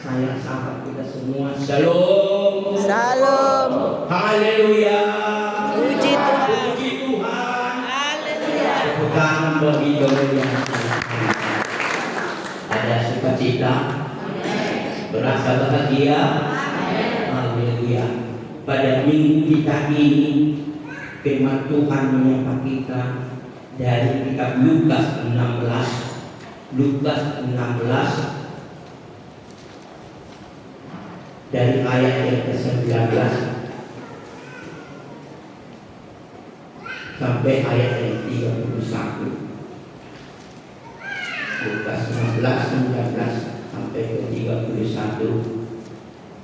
Saya sahabat kita semua. Shalom. Salam. Haleluya. Puji Tuhan. Puji Tuhan. Haleluya. Tepuk tangan bagi kemuliaan Tuhan. Ada sukacita. Berasa bahagia. Haleluya. Pada minggu kita ini firman Tuhan menyapa kita dari kitab Lukas 16. Lukas 16 dari ayat yang ke-19 sampai ayat yang 31. Lukas 16, 19 sampai ke 31.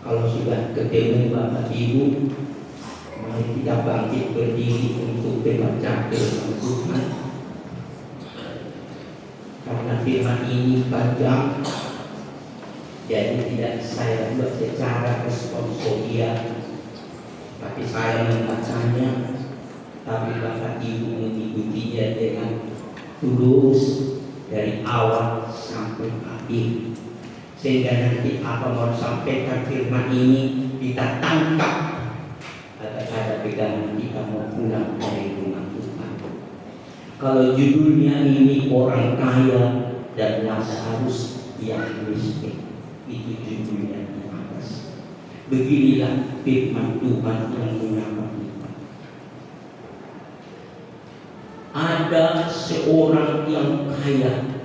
Kalau sudah ketemu Bapak Ibu, mari kita bangkit berdiri untuk membaca firman Tuhan. Karena firman ini panjang, jadi tidak saya buat secara responsoria, tapi saya membacanya, tapi Bapak Ibu mengikutinya dengan tulus dari awal sampai akhir, sehingga nanti apa mau sampaikan firman ini kita tangkap agar ada pegangan kita mau pulang dari rumah Tuhan. Kalau judulnya ini orang kaya dan Lazarus yang miskin, itu judulnya di atas. Beginilah firman Tuhan yang menyapa kita. Ada seorang yang kaya,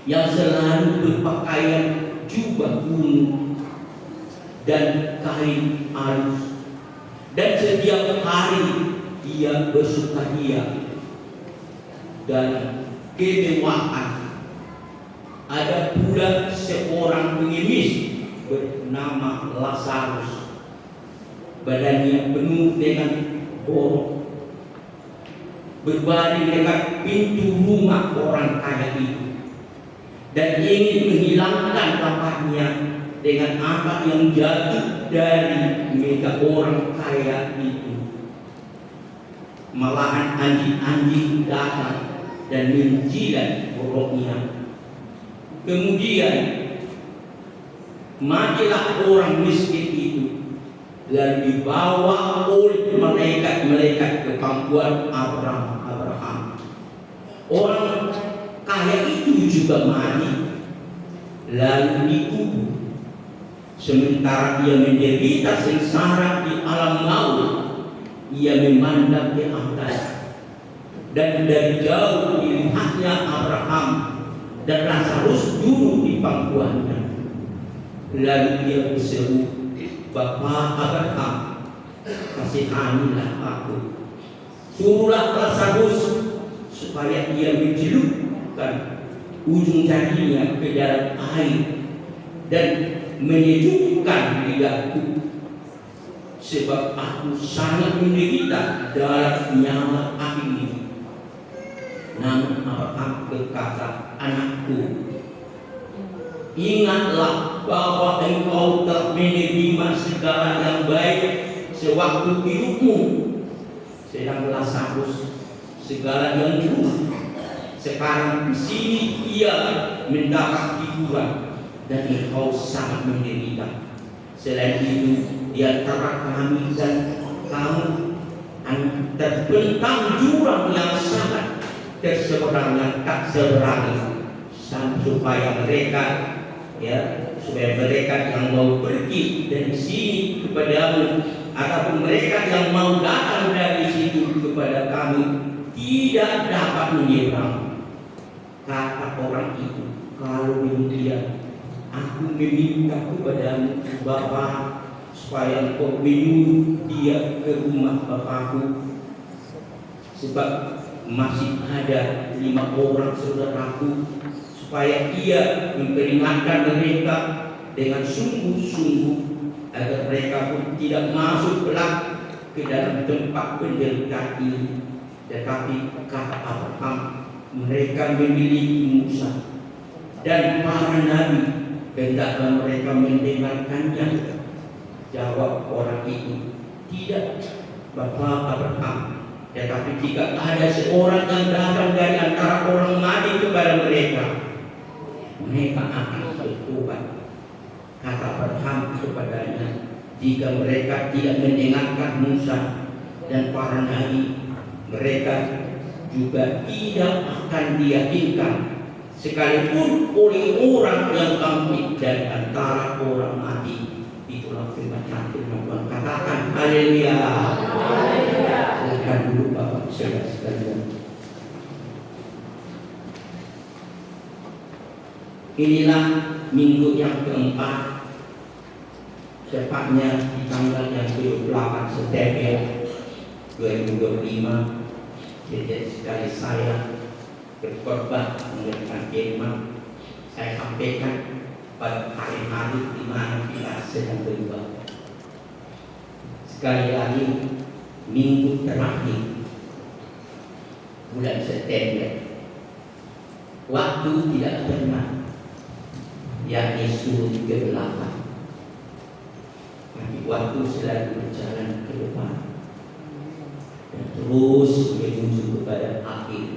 yang selalu berpakaian jubah kuning dan kain halus, dan setiap hari dia bersukaria dan kemewahan. Ada pula seorang pengemis bernama Lazarus, badannya penuh dengan borok, berbaring dekat pintu rumah orang kaya itu, dan ingin menghilangkan laparnya dengan apa yang jatuh dari meja orang kaya itu. Malahan anjing-anjing datang dan menjilat boroknya. Kemudian matilah orang miskin itu, lalu dibawa oleh malaikat-malaikat ke pangkuan Abraham. Orang kaya itu juga mati, lalu dikubur. Sementara dia menderita sengsara di alam maut, ia memandang ke atas, dan dari jauh dilihatnya Abraham dan Lazarus duduk di pangkuannya. Lalu dia berseru, "Bapa Abraham, kasihanilah aku. Suruhlah Lazarus supaya dia mencelupkan ujung jarinya ke dalam air dan menyejukkan lidahku, sebab aku sangat menderita dalam nyala api ini." Namun Abraham berkata, "Anakku, ingatlah bahwa engkau telah menerima segala yang baik sewaktu hidupmu, sedang Lazarus segala yang buruk. Sekarang di sini ia mendapat hiburan dan engkau sangat menderita. Selain itu, di antara kami dan kamu terbentang jurang yang sangat terseberang yang tak seberangi, supaya mereka yang mau pergi dari sini kepadamu, ataupun mereka yang mau datang dari situ kepada kami, tidak dapat menyeberang." Kata orang itu, "Kalau demikian, aku meminta kepadamu Bapa, supaya engkau menyuruh dia ke rumah Bapakku, sebab masih ada 5 orang saudaraku, supaya ia memperingatkan mereka dengan sungguh-sungguh, agar mereka pun tidak masuk kelak ke dalam tempat penderitaan ini. Tetapi kata Abraham, mereka memiliki Musa dan para nabi, hendaklah mereka mendengarkannya." Jawab orang itu, "Tidak, Bapak Abraham, tetapi jika ada seorang yang datang dari antara orang mati kepada mereka, mereka akan bertobat. jika mereka tidak mendengarkan Musa dan para nabi, mereka juga tidak akan diyakinkan sekalipun oleh orang yang bangkit dari antara orang mati. Itulah firman Tuhan. Katakan haleluya. Silakan dulu Bapak Saudara sekalian. Inilah minggu yang keempat, tepatnya di tanggal yang ke-28 September 2025. Jadi sekali saya berkorban mengenai firman, saya sampaikan pada hari-hari di mana kita sedang beribadah. Sekali lagi, minggu terakhir bulan September, waktu tidak pernah, yakni suruh ke belakang, tapi waktu selalu berjalan ke depan dan terus menuju kepada akhir.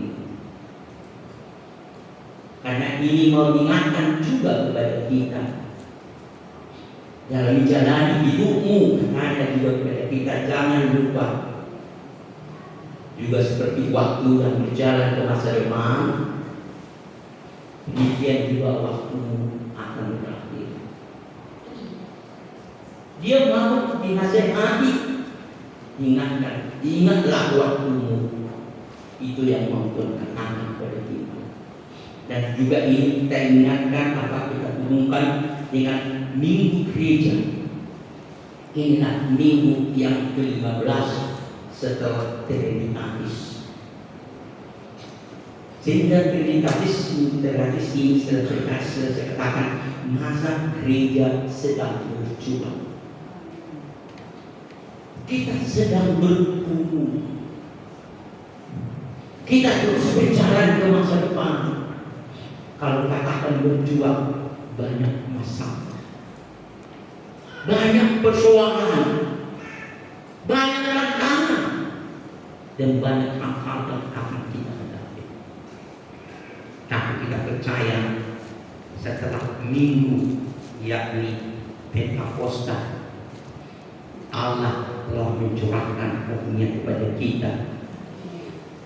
Karena ini mau diingatkan juga kepada kita dalam menjalani hidupmu, ada juga kepada kita, jangan lupa juga seperti waktu yang berjalan ke masa depan, demikian juga waktumu akan berakhir. Dia mau dinasehati, ingatkan, ingatlah waktumu. Itu yang mau Tuhan katakan kepada kita. Dan juga ini kita ingatkan apa kita hubungkan dengan minggu gereja. Inilah minggu yang ke-15 setelah Trinitatis. Sehingga Trinitatis ini saya katakan masa gereja sedang berjuang. Kita sedang bertumbuh. Kita terus berjalan ke masa depan. Kalau katakan berjuang, banyak masalah, banyak persoalan, banyak tantangan, dan banyak hal-hal yang akan kita hadapi. Tapi kita percaya setelah minggu, yakni Pentakosta, Allah telah mencurahkan karunia kepada kita.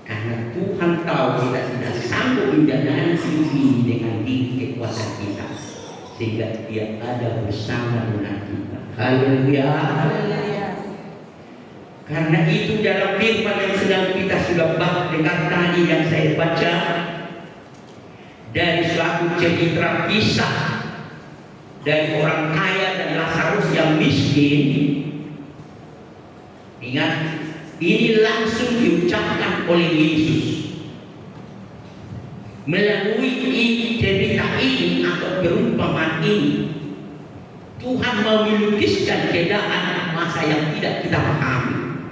Karena Tuhan tahu kita tidak sanggup menjalani hidup ini dengan kekuatan kita, sehingga Dia ada bersama dengan kita. Haleluya. Karena itu dalam firman yang sedang kita sudah bahas dengan tadi yang saya baca dari suatu cerita kisah dari orang kaya dan Lazarus yang miskin. Ingat, ini langsung diucapkan oleh Yesus melalui cerita ini atau perumpamaan ini. Tuhan mau melukiskan keadaan masa yang tidak kita pahami,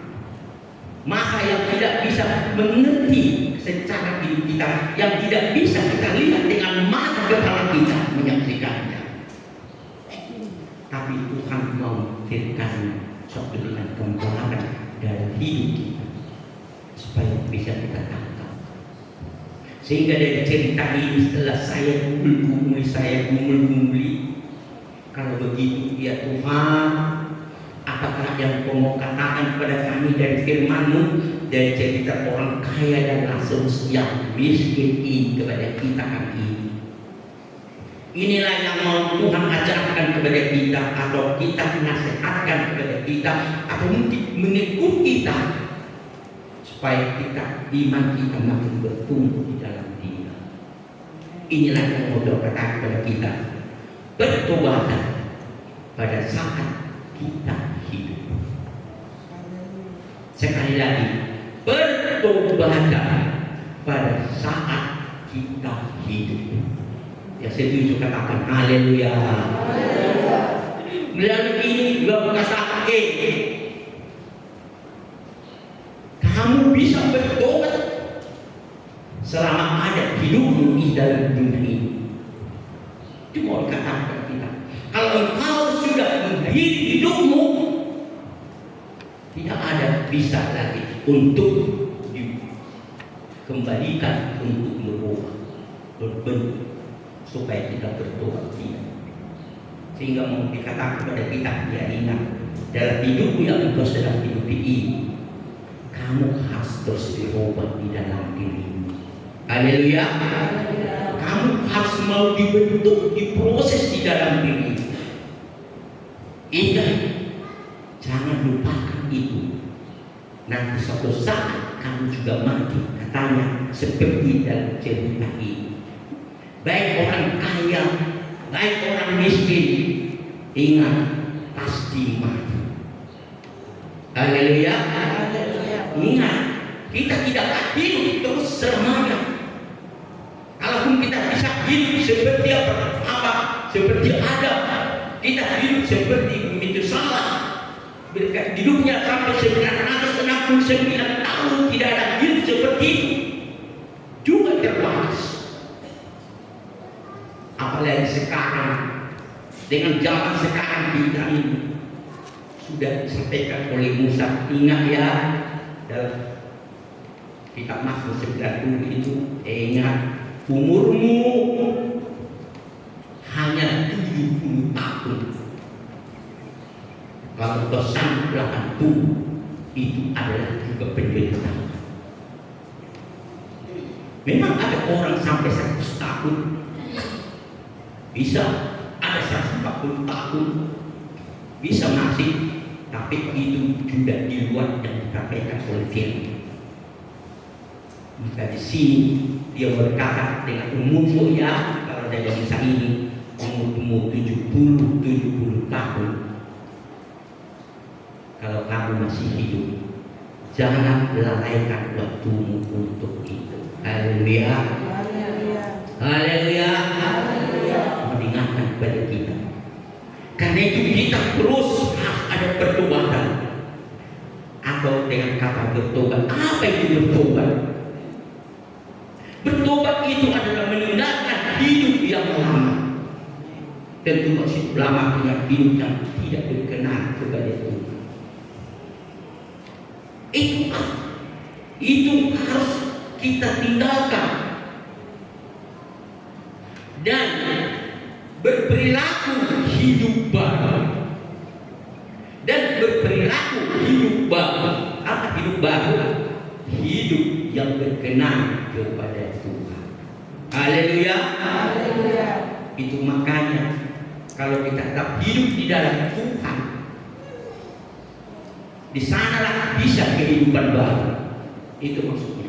masa yang tidak bisa mengerti secara hidup kita, yang tidak bisa kita lihat dengan mata kepala kita menyaksikannya. Tapi Tuhan mau memberikan suatu dengan gambaran dari hidup kita supaya bisa kita tangkap. Sehingga dari cerita ini setelah saya gumuli, kalau begitu ya Tuhan, apakah yang Kau mau katakan kepada kami dari firman-Mu, dari cerita orang kaya dan Lazarus yang miskin ini kepada kita hari ini? Inilah yang mau Tuhan ajarkan kepada kita, atau kita nasihatkan kepada kita, atau mungkin menegur kita supaya kita, iman kita makin bertumbuh di dalam Dia. Inilah yang mau Tuhan katakan kepada kita. Bertobatlah pada saat kita hidup. Sekali lagi, bertobatlah pada saat kita hidup. Ya, setuju, katakan haleluya. Melalui ini juga berkata, kamu bisa bertobat selama ada hidupmu di dalam dunia ini. Itu mau dikatakan kita. Kalau engkau sudah mengakhiri hidupmu, tidak ada bisa lagi untuk dikembalikan untuk merubah, berbentuk, supaya kita bertobat tidak. Sehingga mau dikatakan kepada kita, ya ingat, dalam hidupmu yang engkau sedang hidupi ini, kamu harus terus berubah di dalam dirimu. Haleluya. Kamu harus mau dibentuk, diproses di dalam diri. Ingat, jangan lupakan itu. Nanti suatu saat kamu juga mati, katanya seperti dalam cerita ini. Baik orang kaya, baik orang miskin, ingat pasti mati. Haleluya. Ingat, kita tidak akan hidup terus selamanya. Kalaupun kita bisa hidup seperti apa, seperti Adam, kita hidup seperti begitu salah. Berkat hidupnya sampai 969 tahun tidak ada hidup seperti itu, juga terbatas. Apalagi sekarang dengan zaman sekarang kita ini sudah disampaikan oleh Musa. Ingat ya, dalam kitab Mazmur 90 itu, ingat umurmu hanya 70 tahun. Kalau kau sanggup 80, itu adalah juga penderitaan. Memang ada orang sampai 100 tahun, bisa ada 140 tahun, bisa masih, tapi itu juga di luar yang disampaikan oleh firman. Maka di sini dia berkata dengan umurmu ya, kalau dari kisah ini umurmu 70 tahun, kalau kamu masih hidup, jangan lalaikan waktumu untuk itu. Haleluya. Haleluya. Mengingatkan kepada kita. Karena itu kita terus harus ada pertobatan. Atau dengan kata bertobat, apa itu bertobat? Bertobat itu adalah meninggalkan hidup yang lama. Tentu maksud lama dengan hidup yang tidak berkenan kepada Tuhan. Itu harus kita tinggalkan dan berperilaku hidup baru. Dan berperilaku hidup baru. Apa hidup baru? Hidup yang berkenan kepada Tuhan. Haleluya. Itu makanya kalau kita tetap hidup di dalam Tuhan, di sanalah bisa kehidupan baru. Itu maksudnya.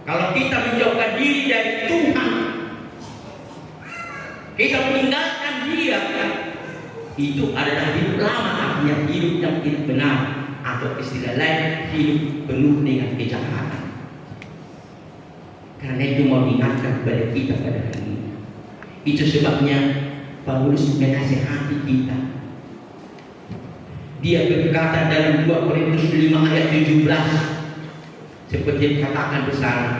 Kalau kita menjauhkan diri dari Tuhan, kita meninggalkan Dia, itu adalah hidup lama, artinya hidup yang tidak benar, atau istilah lain hidup penuh dengan kejahatan. Karena itu mau diingatkan kepada kita pada hari ini. Itu sebabnya Paulus menasihati kita. Dia berkata dalam 2 Korintus 5 ayat 17, seperti dikatakan bersama.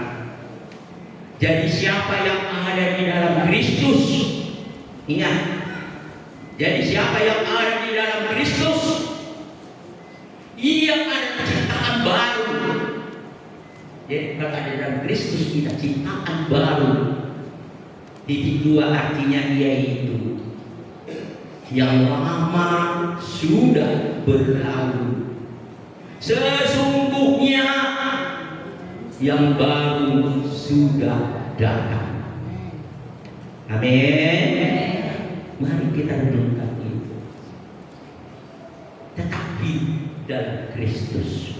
Jadi siapa yang ada di dalam Kristus, ingat. Jadi siapa yang ada di dalam Kristus, ia ada ciptaan baru. Jadi kalau ada dalam Kristus kita ciptaan baru. Titik 2 artinya yaitu yang lama sudah berlalu, sesungguhnya yang baru sudah datang. Amin. Mari kita renungkan itu. Tetapi dalam Kristus,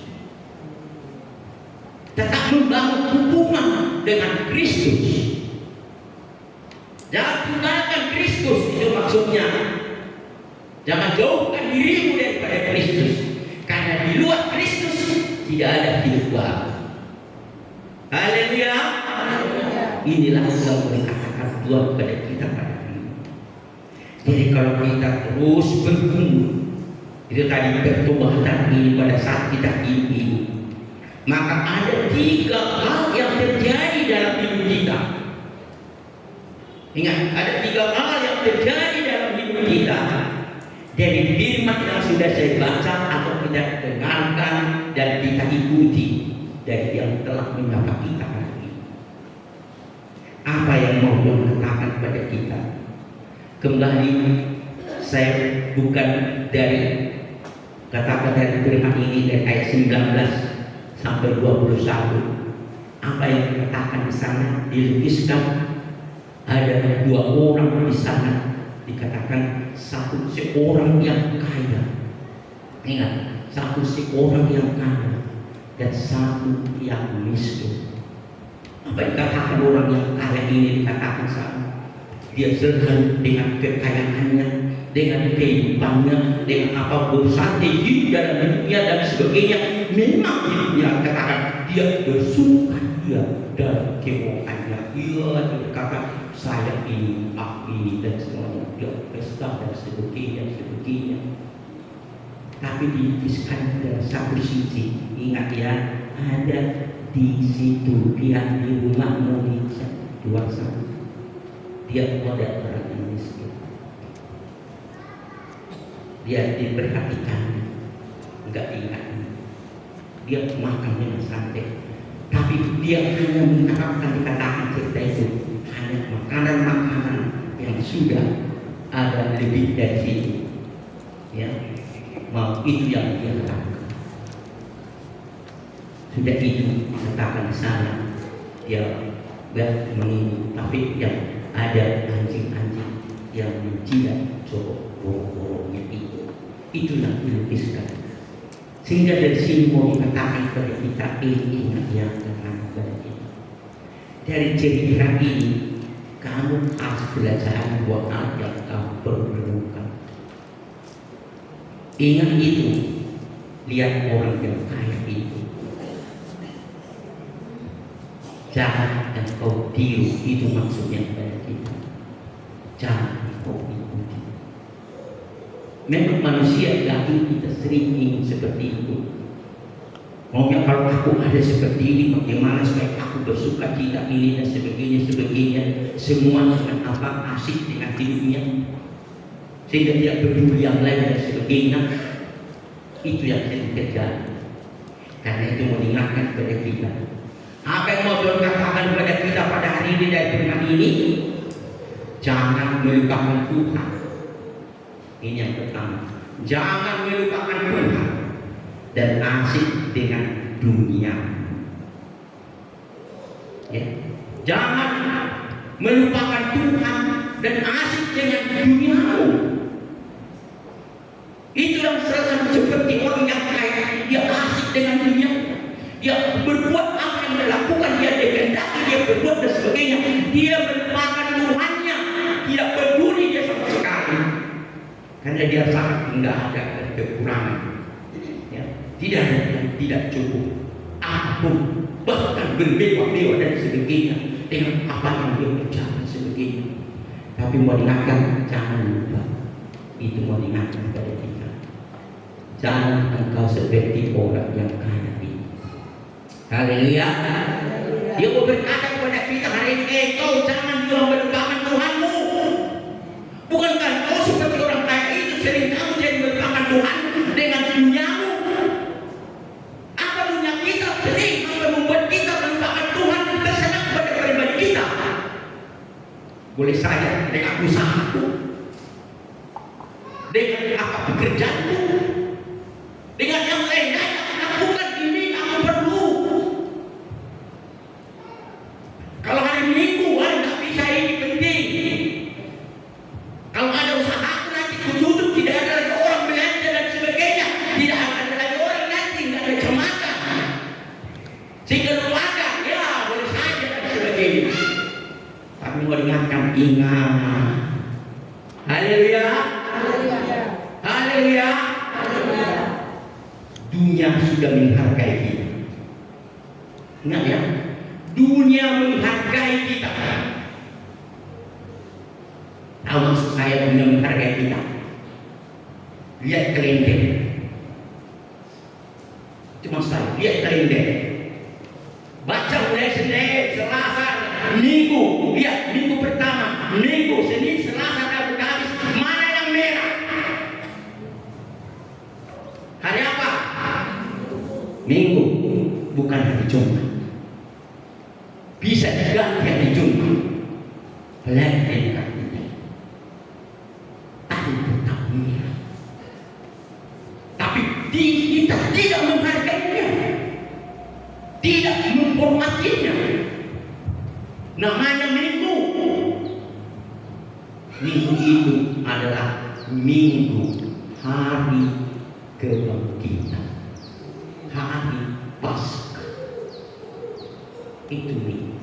tetap membangun hubungan dengan Kristus. Jangan tinggalkan Kristus, itu maksudnya. Jangan jauhkan dirimu daripada Kristus, karena di luar Kristus tidak ada hidup baru. Haleluya. Inilah yang dikatakan Tuhan kepada kita pada hari ini. Jadi kalau kita terus bertumbuh, itu tadi pertobatan ini pada saat kita ini, maka ada 3 hal yang terjadi dalam hidup kita. Ingat, ada 3 hal yang terjadi dalam hidup kita. Dari firman yang sudah saya baca atau kita dengarkan dan kita ikuti dari yang telah menyapa kita hari ini. Apa yang mau Tuhan katakan kepada kita? Kembali, saya bukan dari Katakan dari firman ini dari ayat 19 sampai 21. Apa yang dikatakan di sana dilukiskan ada dua orang di sana, dikatakan satu seorang yang kaya. Ingat, satu seorang yang kaya dan satu yang miskin. Apa yang dikatakan orang yang kaya ini dikatakan sama. Dia selalu dengan kekayaannya, dengan kehidupannya, dengan apa berusaha hidup dalam hidupnya dan sebagainya. Memang hidupnya katakan dia bersuka dia dan kemohannya. Dia berkata saya ini, aku ini dan semuanya. Dia pesta dan sebagainya. Tapi dilukiskan dalam satu sisi. Ingat ya, ada di situ dia di rumah Monica luar sana. Dia ada orang yang miskin. Dia diperhatikan, enggak ingat. Dia makan dengan santai. Tapi dia hanya mengharapkan dikatakan cerita itu hanya makanan-makanan yang sudah ada lebih dari situ. Ya, mau itu yang dia harapkan. Sudah itu dikatakan sana dia menginginkan, tapi yang ada anjing-anjing yang menjilat borok-boroknya itu yang dilukiskan. Sehingga dari sini mau dikatakan kepada kita, ingat yang terang kepada kita. Dari cerita ini kamu harus belajar dua hal yang kamu perlukan. Ingat itu, lihat orang yang kaya itu. Jangan engkau tiru, itu maksudnya kepada kita. Jangan engkau ikuti. Memang manusia dahulu kita sering ingin seperti itu. Maunya kalau aku ada seperti ini, bagaimana supaya aku bersuka cita ini dan sebagainya. Semua dengan apa asik dengan hidupnya, sehingga tidak peduli yang lain dan sebagainya. Itu yang sering terjadi. Karena itu mau diingatkan kepada kita. Apa yang mau Tuhan katakan kepada kita pada hari ini dari firman ini? Jangan melupakan Tuhan. Ini yang pertama. Jangan melupakan Tuhan dan asik dengan dunia. Ya. Jangan melupakan Tuhan dan asik dengan duniamu. Itu yang selalu seperti orang yang kaya, dia asik dengan dunia. Dia berbuat apa yang dia lakukan, dia dikehendaki, dia berbuat dan sebagainya. Dia melupakan Tuhannya, tidak peduli dia sama sekali. Karena dia sangat tidak ada kekurangan, ya. Tidak ada yang tidak cukup. Apapun, bahkan bermewah-mewah dan sebagainya dengan apa yang dia ucapkan sebagainya. Tapi mau diingatkan, jangan lupa. Itu mau diingatkan kepada kita. Jangan engkau seperti orang yang kaya ini. Haleluya. Dia mau berkata kepada kita hari ini, kau jangan juga melupakan Tuhanmu. Bukankah kau seperti orang kaya itu sering kamu jadi melupakan Tuhan dengan duniamu? Apa dunia kita sering membuat kita melupakan Tuhan, tersenang kepada pribadi kita? Boleh saja dengan usahaku, dengan apa pekerjaanku, dengan yang lainnya. Bukan ini aku perlu. Kalau hari Minggu nggak bisa, ini penting. Kalau ada usaha aku nanti kututup, tidak ada lagi orang belanja dan sebagainya, tidak ada lagi orang nanti, nggak ada jemaah. Sehingga keluarga, ya boleh saja dan sebagainya. Tapi mau diingatkan, ingat. Haleluya. Haleluya. Dunia sudah menghargai kita. Ingat ya, dunia menghargai kita. Tahu maksud saya dunia menghargai kita? Lihat kalender. Cuma saya lihat kalender. Baca mulai Senin, Selasa, Minggu. Lihat minggu pertama, Minggu, Senin, Selasa, Rabu, Kamis. Mana yang merah? Hari apa? Minggu, bukan hari Jumat. Bisa diganti hari Jumat. Pelajari artinya. Tapi tetap merah. Tapi kita tidak menghargainya, tidak menghormatinya. Namanya minggu. Minggu itu adalah minggu hari kebangkitan, hari Paskah. Itu minggu.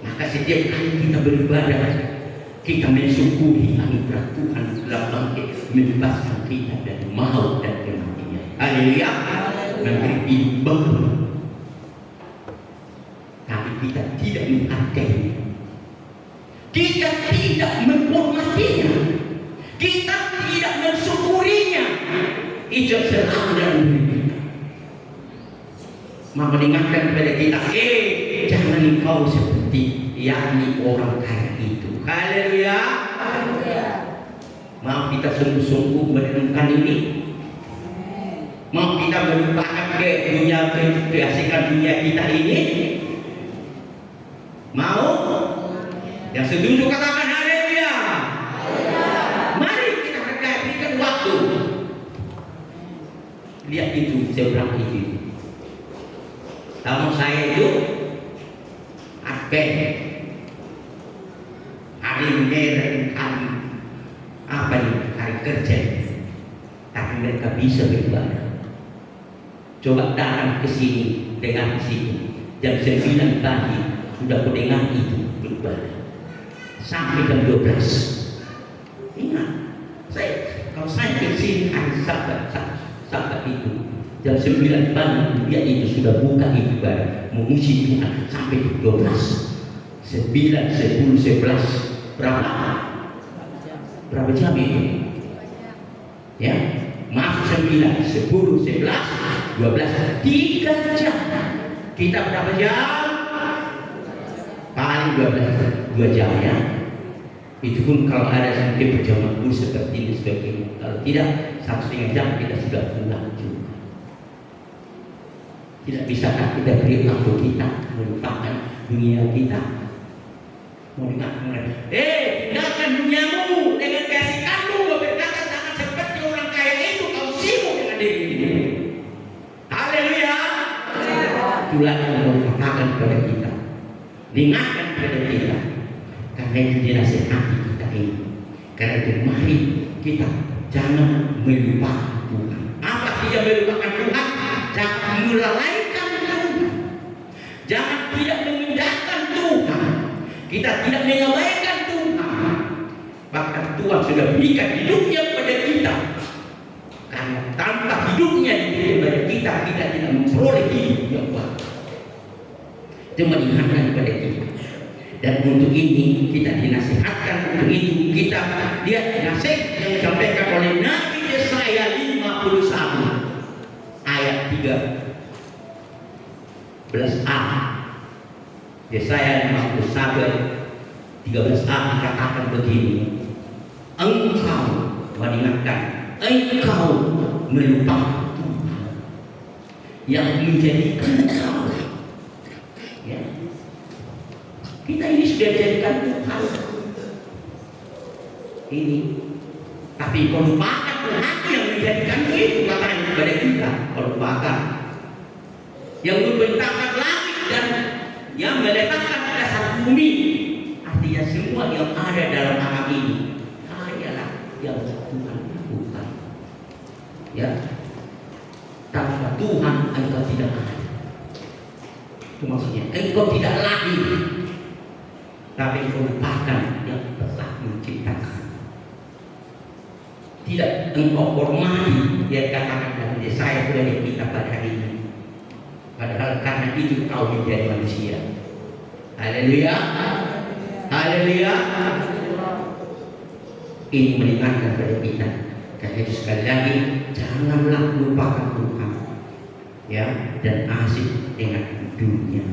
Maka setiap kali kita beribadah, kita mensyukuri anugerah Tuhan telah bangkit membebaskan kita dari maut dan kematian. Haleluya. Memberi hidup baru. Tapi kita tidak menghargainya, kita tidak menghormatinya, kita tidak mensyukurinya. Itu selalu dalam diri kita. Maka ingatkan kepada kita, jangan engkau seperti yakni orang kaya itu. Haleluya. Mau kita sungguh-sungguh merenungkan ini. Mau kita melupakan ke dunia, keasikan dunia kita ini. Mau? Yang setuju katakan haleluya. Mari kita berikan waktu. Lihat itu seberang itu. Tamu saya itu Advent, hari merah, hari apa nih, hari kerja, tapi mereka bisa beribadah. Coba datang ke sini dengan sini jam 9 pagi sudah mendengar itu beribadah sampai jam 12. Ingat, kalau saya ke sini hari Sabat itu jam 9 pagi dia itu sudah buka ibadah memuji Tuhan sampai jam 12, 9, 10, 11 berapa jam itu? Ya, masuk 9, 10, 11, 12, 3 jam. Kita berapa jam? Paling 2 jam ya. Itu pun kalau ada sampai berjamaah seperti ini sebagainya. Kalau tidak 1,5 jam kita sudah pulang juga. Tidak bisakah kita beri waktu kita melupakan dunia kita? Mau dikatakan, tinggalkan duniamu dengan keasikanmu, berkata jangan seperti orang kaya itu kau sibuk dengan dirimu. Haleluya. Itulah yang mau dikatakan kepada kita, diingatkan kepada kita, karena itu dinasihati kita ini. Karena itu mari kita jangan melupakan Tuhan. Apa tidak melupakan Tuhan? Jangan melalaikan Tuhan, jangan tidak memindahkan Tuhan, kita tidak mengabaikan Tuhan. Bahkan Tuhan sudah berikan hidupnya kepada kita, karena tanpa hidupnya kepada kita, kita tidak memperoleh hidup yang baru. Itu mengingatkan kepada kita. Dan untuk ini kita dinasihatkan, untuk itu kita lihat nasihat yang disampaikan oleh Nabi Yesaya 51 ayat 13a. Yesaya 51 13a dikatakan begini, engkau mengingatkan, engkau melupakan Tuhan yang menjadikan engkau. Ya. Kita ini sudah dijadikan Tuhan ini, tapi kau lupakan Tuhan yang menjadikan itu, katanya kepada kita. Kau lupakan yang membentangkan langit dan yang meletakkan dasar bumi, artinya semua yang ada dalam alam ini hanyalah yang Tuhan lakukan. Ya, tanpa Tuhan engkau tidak ada. Itu maksudnya, engkau tidak lahir, tapi engkau lupakan yang telah menciptakan. Tidak engkau hormati, dia katakan dalam Yesaya kepada kita pada hari ini. Padahal karena itu kau menjadi manusia. Haleluya. Haleluya. Ini mengingatkan kepada kita. Karena itu sekali lagi janganlah lupakan Tuhan, ya, dan asik dengan dunia,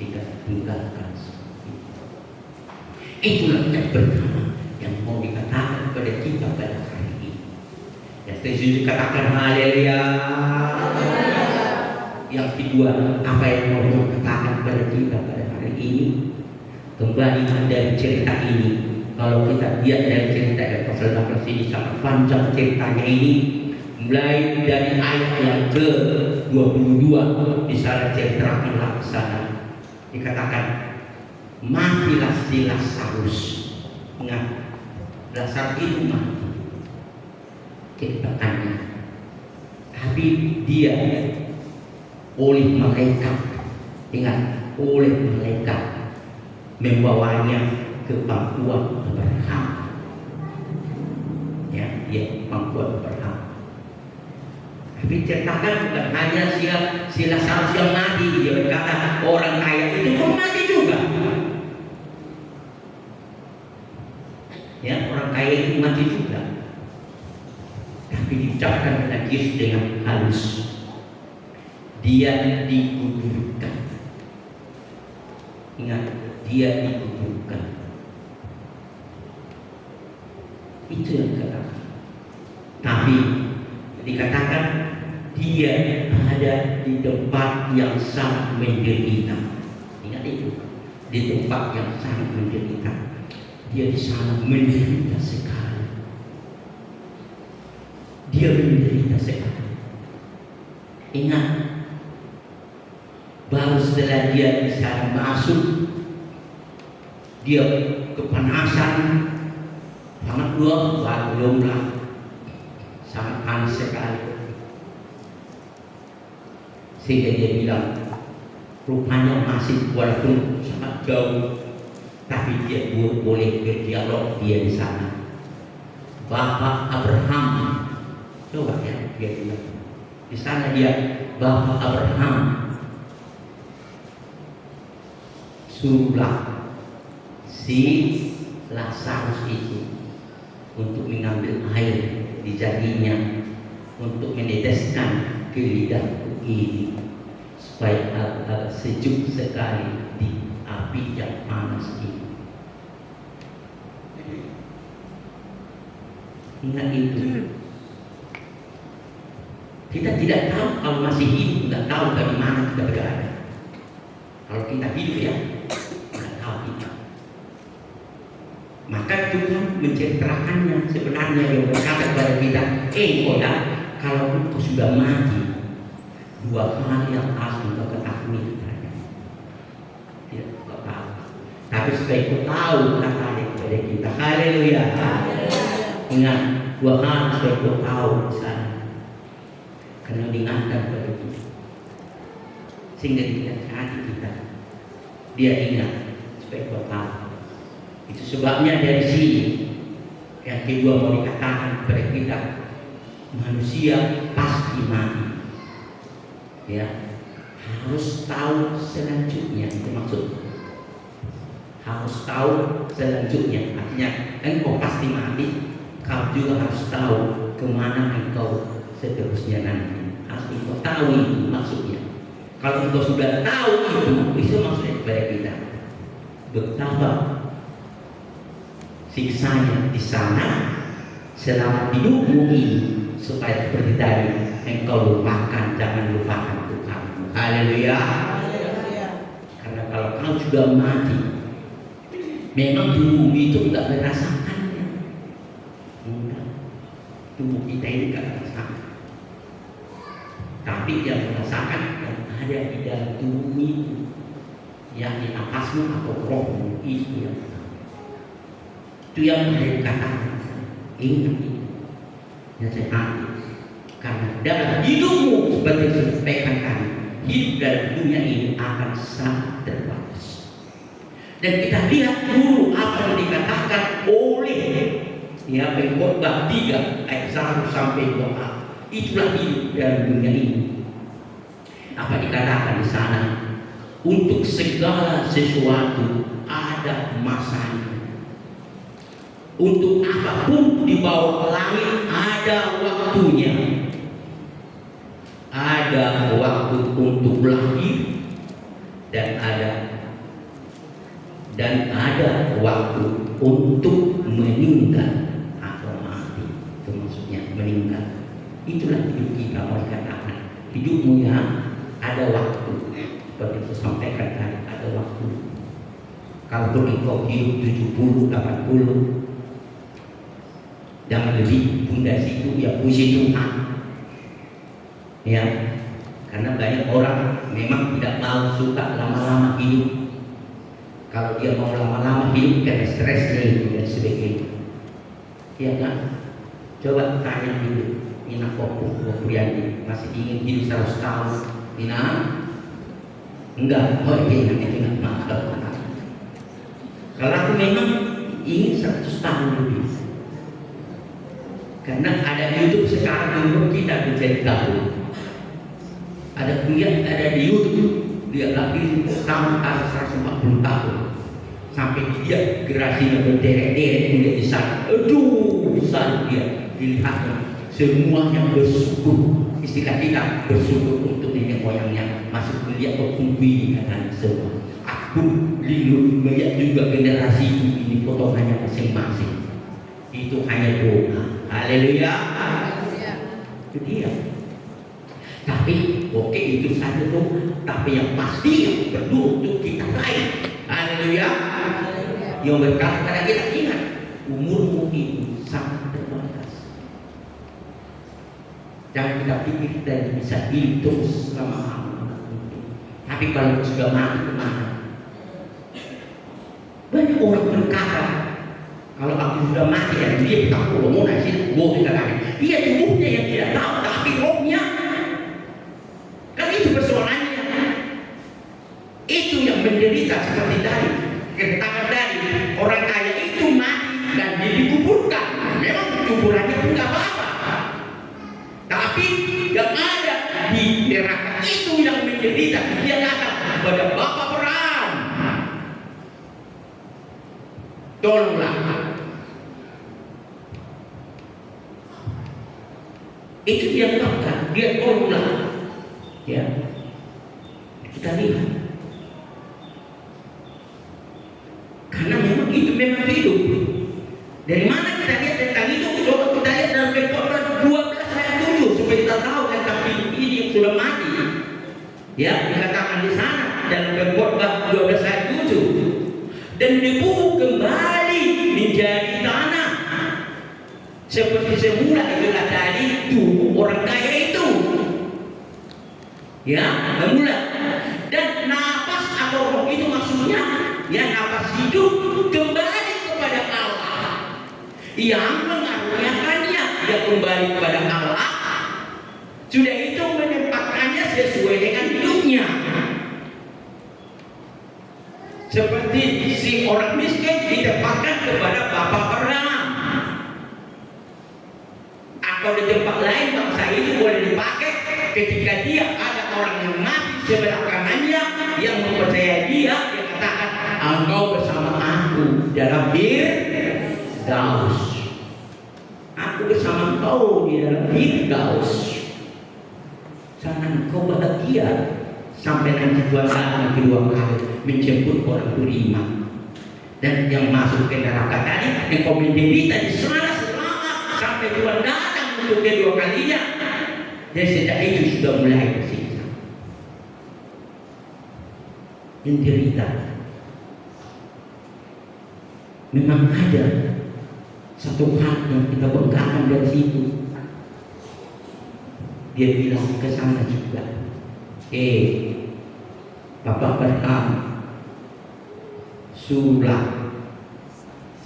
tidak tinggalkan. Itulah yang pertama yang mau dikatakan kepada kita pada hari ini. Yang setuju dikatakan haleluya. Yang kedua, apa yang mau dikatakan kepada kita pada hari ini? Kembali dari cerita ini. Kalau kita lihat dari cerita pasal 16 ini sangat panjang ceritanya ini, mulai dari ayat yang ke-22 di sana ceritakanlah ke sana dikatakan matilah si Lazarus. Ingat, Lazarus itu mati ceritakannya, tapi dia oleh malaikat, ingat, oleh malaikat membawanya ke pangkuan Abraham. Ya, dia pangkuan Abraham. Tapi ceritakan bukan hanya si Lazarus yang mati. Dia berkata orang kaya itu pun mati juga. Ya, orang kaya itu mati juga. Tapi diucapkan oleh Yesus dengan halus. Dia dikuburkan. Ingat, dia dikuburkan. Itu yang dikatakan. Tapi dikatakan dia ada di tempat yang sangat menderita. Ingat itu, di tempat yang sangat menderita. Dia di sana menderita sekali. Dia menderita sekali. Ingat, baru setelah dia di sana masuk, dia kepanasan, sangat belumlah sangat panas sekali. Sehingga dia bilang, rupanya masih walaupun sangat jauh, tapi dia boleh berdialog dia di sana. Bapak Abraham, coba ya dia bilang di sana dia, Bapak Abraham, suruhlah si Lazarus itu untuk mengambil air di jarinya untuk meneteskan ke lidahku ini supaya agak sejuk sekali di api yang panas ini. Ingat itu. Kita tidak tahu kalau masih hidup, tidak tahu dari mana kita berada. Kalau kita hidup ya, tidak tahu kita. Maka Tuhan menceritakannya sebenarnya, yang berkata kepada kita, koda, kalau engkau sudah mati, dua hal yang harus engkau ketahui. Tidak engkau tahu. Tapi supaya engkau tahu, kata kepada kita, haleluya. Ingat, dua hal supaya engkau tahu di sana. Karena diingatkan kepada kita, sehingga tidak hati kita, dia ingat supaya engkau tahu. Itu sebabnya dari sini yang kedua mau dikatakan kepada kita, manusia pasti mati. Ya, harus tahu selanjutnya. Itu maksud. Harus tahu selanjutnya. Artinya engkau pasti mati, kau juga harus tahu kemana engkau seterusnya nanti. Harus engkau tahu itu maksudnya. Kalau engkau sudah tahu itu maksudnya kepada kita, betapa siksanya di sana selama hidupmu ini, supaya seperti tadi engkau lupakan, jangan lupakan Tuhan. Haleluya. Karena kalau kau sudah mati, memang tubuh itu tidak merasakannya. Enggak. Tubuh kita ini tidak merasakan. Tapi yang merasakan yang ada di dalam tubuh itu, yakni nafasmu atau rohmu itu yang itu yang saya katakan. Ingat itu yang saya ambil. Karena dalam hidupmu, seperti yang saya sampaikan tadi, hidup dalam dunia ini akan sangat terbatas. Dan kita lihat dulu apa yang dikatakan oleh Pengkhotbah 3 ayat 1 sampai 2. Itulah hidup dalam dunia ini. Apa dikatakan di sana? Untuk segala sesuatu ada masanya. Untuk apapun di bawah langit ada waktunya. Ada waktu untuk lahir dan ada waktu untuk meninggal atau mati. Itu maksudnya meninggal. Itulah hidup kita, mau dikatakan hidupmu yang ada waktu. Seperti saya sampaikan tadi, ada waktu. Kalau engkau hidup 70, 80, jangan lebih bunda situ ya puji Tuhan. Ya, karena banyak orang memang tidak mau suka lama-lama hidup. Kalau dia mau lama-lama hidup karena stres nih dan sebagainya. Iya kan? Coba tanya dulu, Ina Priandi masih ingin hidup 100 tahun? Ina? Enggak, oh iya itu enggak mahal. Kalau aku memang ingin 100 tahun lebih. Karena ada YouTube sekarang umur kita menjadi tahu. Ada kuliah ada di YouTube, dia lahir tahun 140 tahun. Sampai dia gerasinya berderet-deret dia di sana. Aduh, besar dia dilihatnya. Semuanya bersyukur. Istilah kita bersyukur untuk nenek moyangnya masuk kuliah berkumpul katanya semua. Aku lindu melihat juga generasi ini potongannya masing-masing. Itu hanya doa. Haleluya. Itu dia. Tapi oke itu saja tuh. Tapi yang pasti yang perlu untuk kita raih. Haleluya. Yang berkata karena kita ingat umurmu ini sangat terbatas. Jangan kita pikir kita bisa hidup selama tapi kalau sudah mati kemana? Banyak orang berkata kalau aku sudah mati ya dia tak perlu mau nasi boleh katakan. Dia tubuhnya yang tidak tahu tapi rohnya kan itu persoalannya. Itu yang menderita seperti tadi. Ketangan dari orang kaya itu mati dan dikuburkan. Memang kuburannya pun tidak apa-apa. Tapi yang ada di neraka itu yang menderita. Dia datang kepada Bapa Abraham. Tolonglah. Itu dia katakan. Dia tolonglah. Ya. Kita lihat. Karena memang itu memang hidup. Dari mana kita lihat tentang itu? Coba kita lihat dalam Pengkhotbah 12 ayat 7 supaya kita tahu tentang ini yang sudah mati. Ya, dikatakan di sana dalam Pengkhotbah 12 ayat 7. Dan debu kembali menjadi tanah. Seperti semula itulah tadi tubuh orang kaya itu. Ya, semula. Dan nafas atau roh itu maksudnya ya nafas hidup kembali kepada Allah yang mengaruniakannya. Dia kembali kepada Allah sudah itu menempatkannya sesuai dengan hidupnya. Seperti si orang miskin ditempatkan kepada Bapa Abraham. Atau di tempat lain bangsa ini boleh dipakai ketika dia ada orang yang mati sebelah kanannya yang mempercayai dia katakan engkau bersama aku dalam Firdaus. Aku bersama engkau di dalam Firdaus. Sana engkau bahagia sampai nanti Tuhan datang kedua kali menjemput orang beriman. Dan yang masuk ke neraka tadi engkau menderita di sana selama sampai Tuhan datang untuk kedua kalinya. Dan sejak itu sudah mulai bersiksa. Menderita. Memang ada satu hal yang kita banggakan dari situ. Dia bilang ke sana juga, Bapak Abraham, suruhlah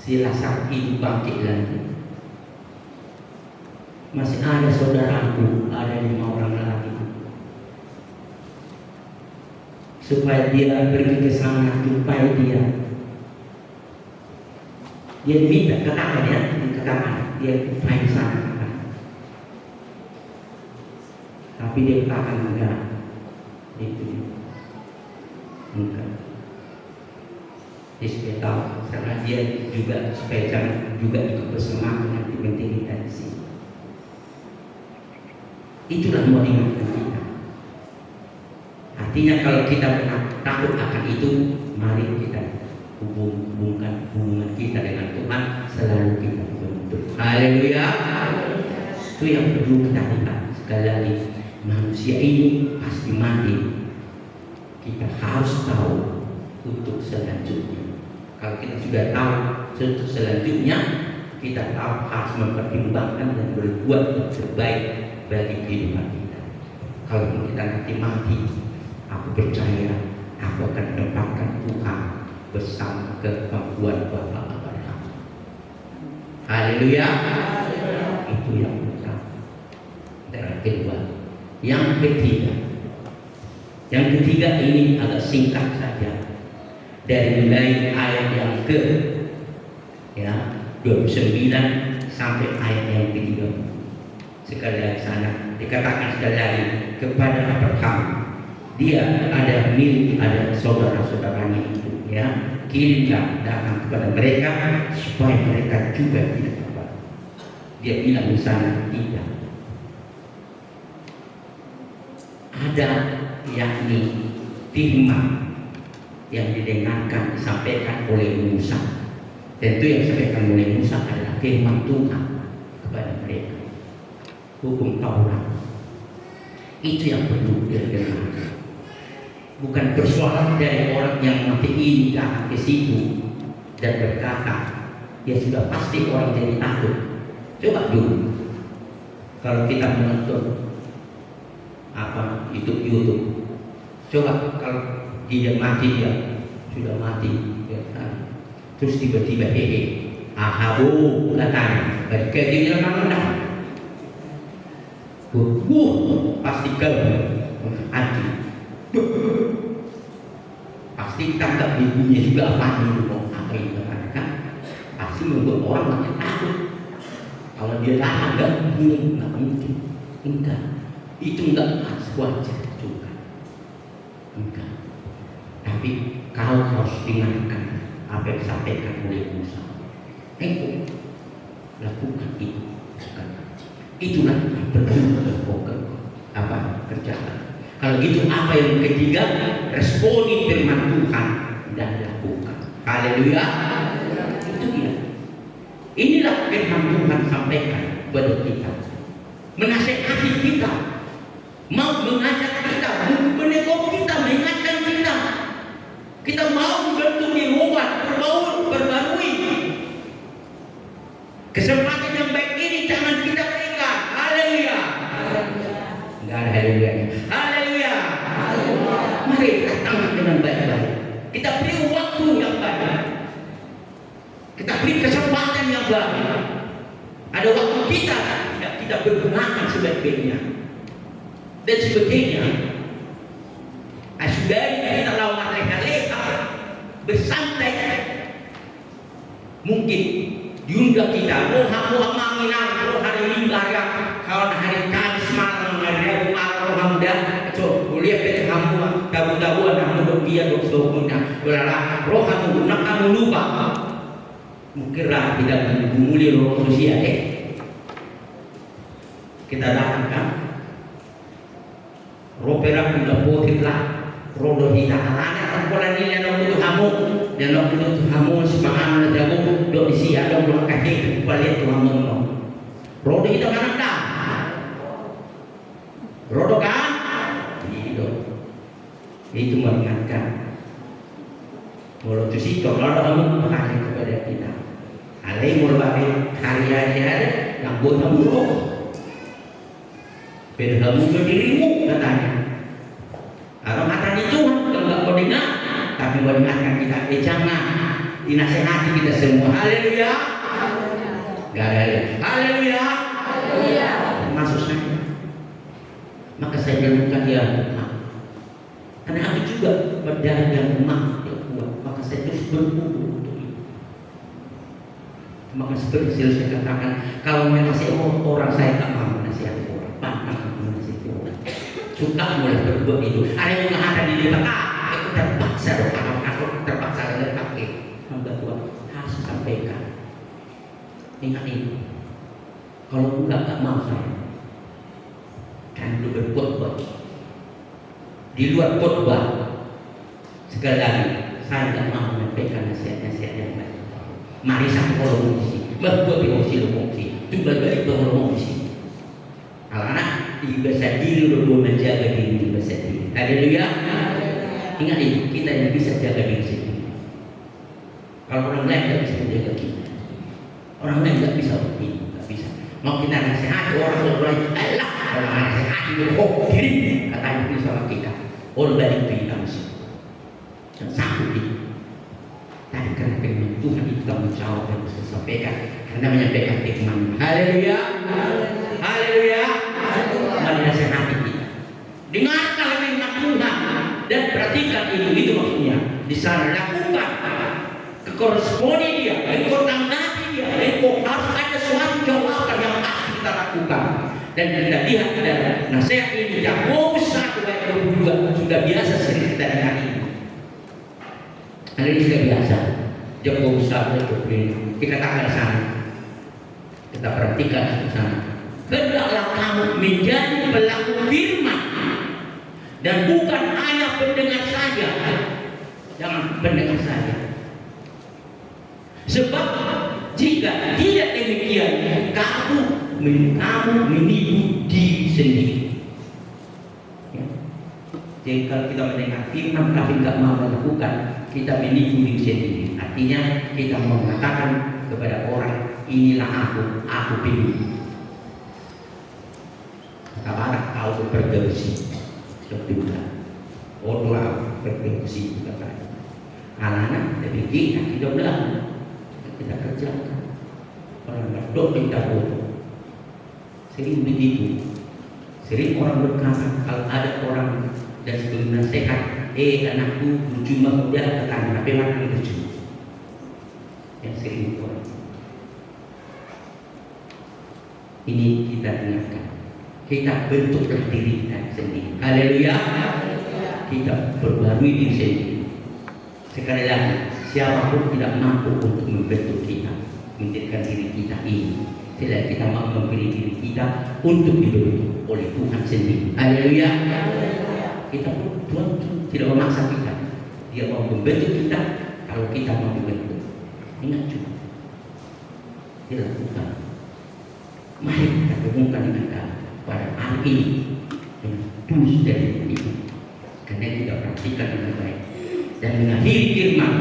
si Lazarus itu bangkit lagi. Masih ada saudaraku, ada 5 orang lagi. Supaya dia pergi ke sana, jumpai dia. Dia minta katakan ya, katakan dia main sana. Tapi dia katakan enggak, itu enggak. Dia supaya tahu, karena dia juga supaya jangan juga ikut bersemangat nanti menderita di sini. Itulah mau diingatkan kita. Artinya kalau kita takut akan itu, mari kita hubungkan hubungan kita dengan Tuhan selalu kita bentuk. Haleluya. Itu yang perlu kita lihat. Sekali lagi, manusia ini pasti mati. Kita harus tahu untuk selanjutnya. Kalau kita sudah tahu untuk selanjutnya, kita tahu harus mempertimbangkan dan berbuat yang terbaik bagi kehidupan kita. Kalau kita nanti mati, aku percaya aku akan mendapatkan Tuhan bersama kemampuan Bapa Abraham. Haleluya. Itu yang pertama. Dan kedua, yang ketiga ini agak singkat saja. Dari mulai ayat yang ke 29 sampai ayat yang ke-30. Sekali lagi sana dikatakan sekali lagi kepada Abraham, dia ada milik, ada saudara-saudaranya itu, kirimkan datang kepada mereka supaya mereka juga tidak apa. Dia bilang di sana tidak ada, yakni firman yang didengarkan disampaikan oleh Musa. Tentu yang disampaikan oleh Musa adalah firman Tuhan kepada mereka, hukum Taurat. Itu yang perlu didengarkan. Bukan persoalan dari orang yang nanti ini datang ke situ dan berkata, ya sudah pasti orang jadi takut. Coba dulu, kalau kita menonton YouTube, coba kalau dia mati, dia sudah mati, terus tiba-tiba ahabu katanya, ketika dia bilang pasti mati. Pasti kita nggak bunyinya juga apa itu kan? Pasti membuat orang makin takut. Kalau dia tahan nggak mungkin, enggak. Itu enggak wajar juga, enggak. Tapi kau harus dengarkan apa yang disampaikan oleh Musa. Lakukan itu. Itulah yang perlu dilakukan. Kerjakan. Kalau gitu apa yang ketiga, responi firman Tuhan dan lakukan. Haleluya. Itu dia. Inilah firman Tuhan sampaikan kepada kita, menasihati kita, mau mengajak kita, menegur kita, mengingatkan kita. Kita mau membentuk Yehova, perbarui. Kesempatan yang baik ini jangan kita berikan. Haleluya. Enggak ada haleluya. Haleluya. Mari datang dengan baik-baik. Kita beri waktu yang baik. Kita beri kesempatan yang baik. Ada waktu kita tidak kita bergunakan sebaik-baiknya dan sebagainya. Sudah kita lawan leha-leha, bersantai. Mungkin diundang kita, roh manginan, roh hari Minggu, kalau hari Kamis malam, hari Rabu malam, roh muda, kuliah ke kamu, tabu-tabuan, kamu dia dok-doknya, roh kamu lupa. Mungkin tidak menggumuli roh manusia, kita datang kan, roh perak sudah potitlah, roh dohita alana kan pola nilai dok itu kamu, dan dok itu kamu semangat jago dok isi ada dok kaki balik tuh kamu dok, roh dohita kan dah, roh dok kan, itu mengingatkan, mulut itu kalau kamu mengajar kepada kita. Alai mulai hari-hari yang buat kamu roh, beda kamu ke dirimu katanya. Kalau kata itu kalau nggak mau dengar, tapi mau dengarkan kita, jangan dinasehati kita semua. Haleluya. Gak ada haleluya. Masuk saja. Maka saya jalankan dia. Karena aku juga berdarah yang lemah, yang kuat. Maka saya terus berkumpul. Maka seperti saya katakan, kalau menasihati orang saya tak mau menasihati orang, pantang menasihati orang. Suka mulai berbuat itu. Ada yang mengatakan di depan, itu terpaksa dong, aku terpaksa dengan pakai. Hamba Tuhan harus sampaikan. Ingat ini, kalau enggak mau saya, kan lu berbuat di luar khotbah. Sekali lagi, saya tidak mau menyampaikan nasihat-nasihat yang baik. Mari sama kalau mengisi, berbuat emosi juga baik kalau mengisi. Kalau anak ibadah diri udah menjaga diri ibadah diri. Haleluya. Ingat ini, kita yang bisa jaga diri sendiri. Kalau orang lain tidak bisa menjaga kita, orang lain tidak bisa begini, tidak bisa. mau kita nasihati orang lain, Allah kalau nasihati diri kata Nabi sama kita, orang dari itu manusia dan satu itu. Tadi karena firman Tuhan itu kita menjawab yang saya sampaikan karena menyampaikan firman. Haleluya, haleluya. Mari nasihati kita. Dengarkan firman Tuhan dan perhatikan ini, itu maksudnya. Di sana lakukan, koresponi dia, engkau tanggapi dia, engkau harus ada suatu jawaban yang harus kita lakukan. Dan kita lihat dalam nasihat ini, Yakobus 1:22 sudah biasa sering kita dengar ini. Hari ini sudah biasa. Yakobus 1:22 dikatakan sana. Kita perhatikan di sana. Hendaklah kamu menjadi pelaku firman dan bukan hanya pendengar saja. Jangan pendengar saja. Sebab jika tidak demikian, kamu menipu diri sendiri. Ya. Jadi kalau kita mendengar firman tapi tidak mau melakukan, kita menipu diri sendiri. Artinya kita mengatakan kepada orang, inilah aku pilih. Katakanlah kau berbersih, sebetulnya. Orang berbersih kata. Anak-anak dari kita belah kita kerjakan. Orang berdoa kita bodoh. Sering begitu. Sering orang berkata kalau ada orang dan sebelum nasihat, anakku cuma muda katakan tapi mana lucu. Yang sering orang. Ini kita dengarkan. Kita bentuk diri kita sendiri. Haleluya. Kita perbarui diri sendiri. Sekali lagi, siapapun tidak mampu untuk membentuk kita, menjadikan diri kita ini. Tidak kita mau memberi diri kita untuk dibentuk oleh Tuhan sendiri. Haleluya. Kita pun Tuhan tidak memaksa kita. Dia mau membentuk kita kalau kita mau dibentuk. Ingat juga. Dilakukan. Mari kita temukan dengan Allah pada hari ini dengan tulus dan iman. Karena kita perhatikan dengan baik. Dan mengakhiri firman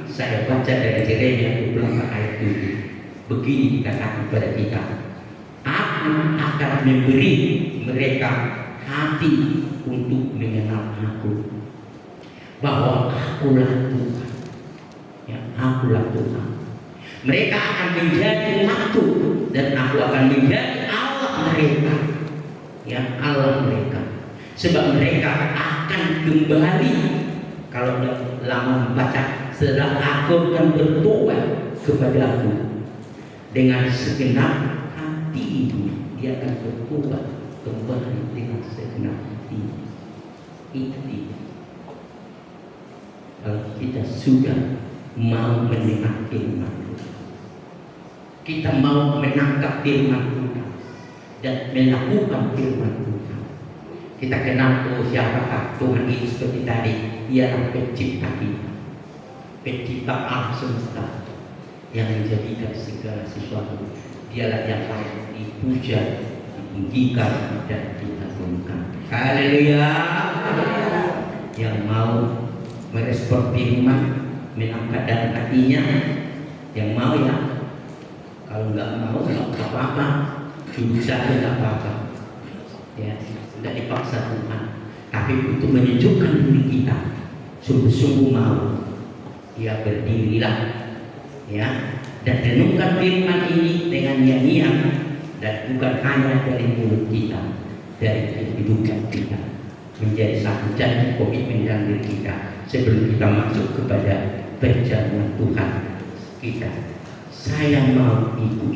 saya baca dari Yeremia 24 ayat 7. Begini dikatakan kepada kita, aku akan memberi mereka hati untuk mengenal aku, bahwa akulah Tuhan. Ya, akulah Tuhan. Mereka akan menjadi waktu dan aku akan menjadi Allah mereka. Ya, Allah mereka. Sebab mereka akan kembali. Kalau lama membaca, setelah aku akan bertobat kepadaku dengan segenap hati, dia akan bertobat kembali dengan segenap hati. Itu dia. Kalau kita sudah mau mendengar firman Tuhan, kita mau menangkap firman Tuhan dan melakukan firman Tuhan, kita kenal siapakah Tuhan itu seperti tadi. Ialah pencipta kita, pencipta alam semesta yang menjadikan segala sesuatu. Dialah yang layak dipuja, ditinggikan dan diagungkan. Haleluya. Yang mau merespon firman, mengangkat dalam hatinya, yang mau ya. Kalau nggak mau nggak apa-apa, duduk saja nggak apa-apa. Ya, tidak dipaksa Tuhan. Tapi untuk menunjukkan diri kita sungguh-sungguh mau, ya berdirilah, ya, dan renungkan firman ini dengan nyanyian dan bukan hanya dari mulut kita, dari kehidupan kita, menjadi satu janji komitmen dalam diri kita sebelum kita masuk kepada perjalanan Tuhan kita. Saya mau ikut